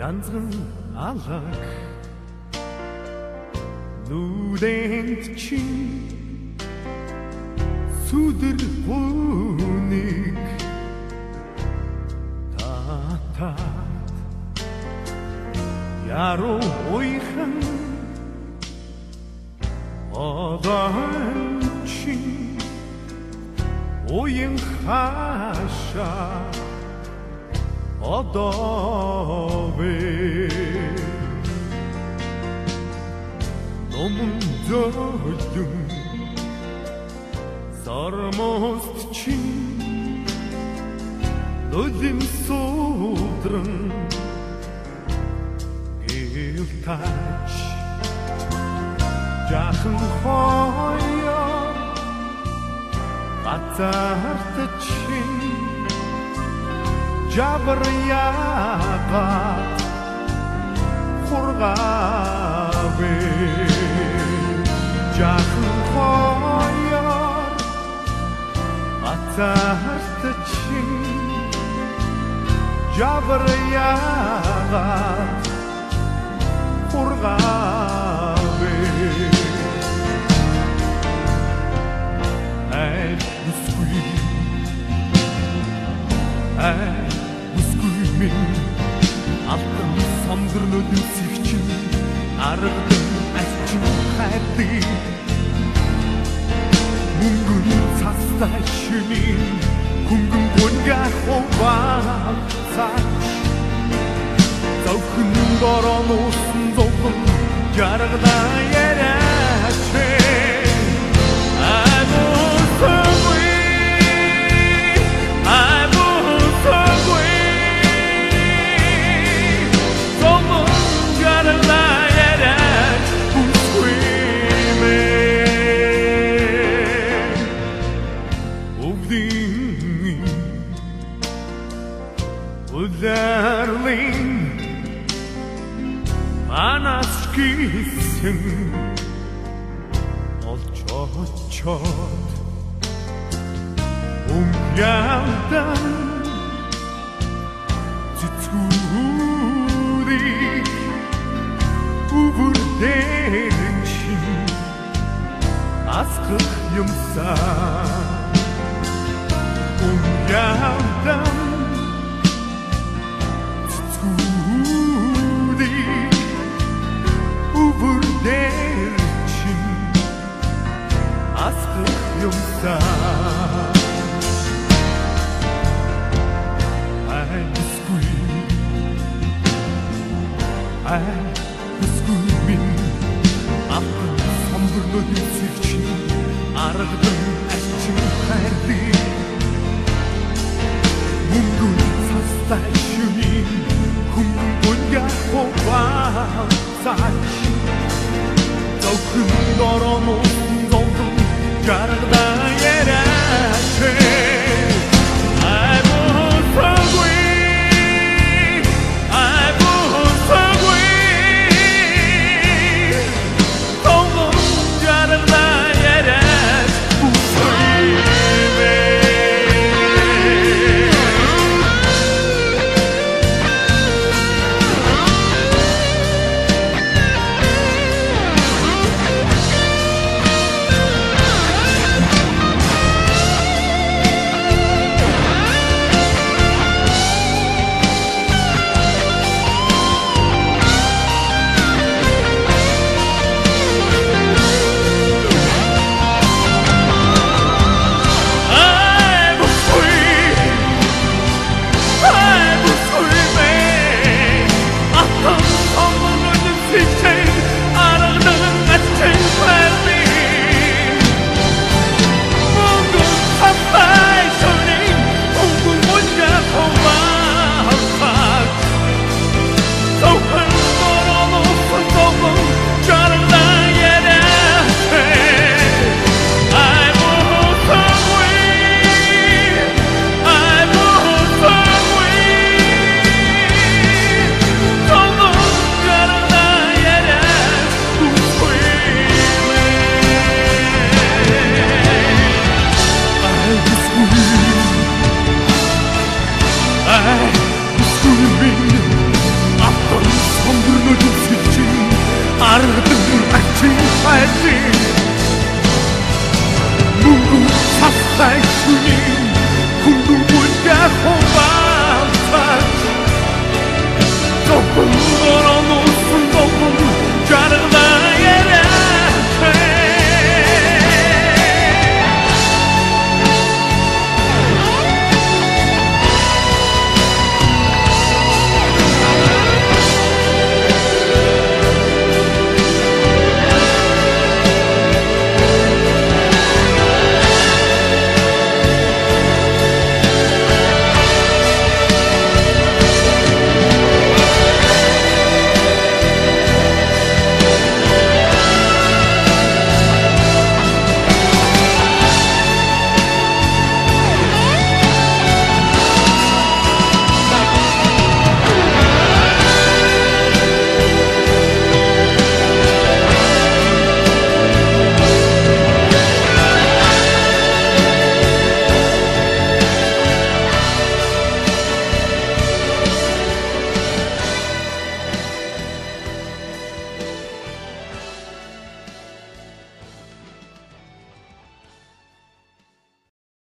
янзган алаг нүдэнд чи сүдэр хүнийг татаад яруу уйхан одан чи уян хаша 어더베 너무 젖은 sarmast çin Özüm soğudun Gültaç Жақын хоя Қатарты çin Jabr yaqat Xurgabe Жақын хояр Атарты чин Jabr yaqat Xurgabe Ey uskui Ey Min алтан самдырлödün сивчин аргадın асчин хайрды мөнгөн цастай шүний хүнгэн гүнгэ ховаа цаач зөвхөн дороосон зовхон жаргада яриач Darling, anaskisin olçot yandan tuturi ubur derçin askık yumsa yandan Ubur derçin askık yumsa Ay biskui min Алтан самдырлödün сивчин аргадın асчин хайрды мөнгөн цастай шүний хүнгэн гүнгэ ховаа цаач зөвхөн дороосон зовлон жаргада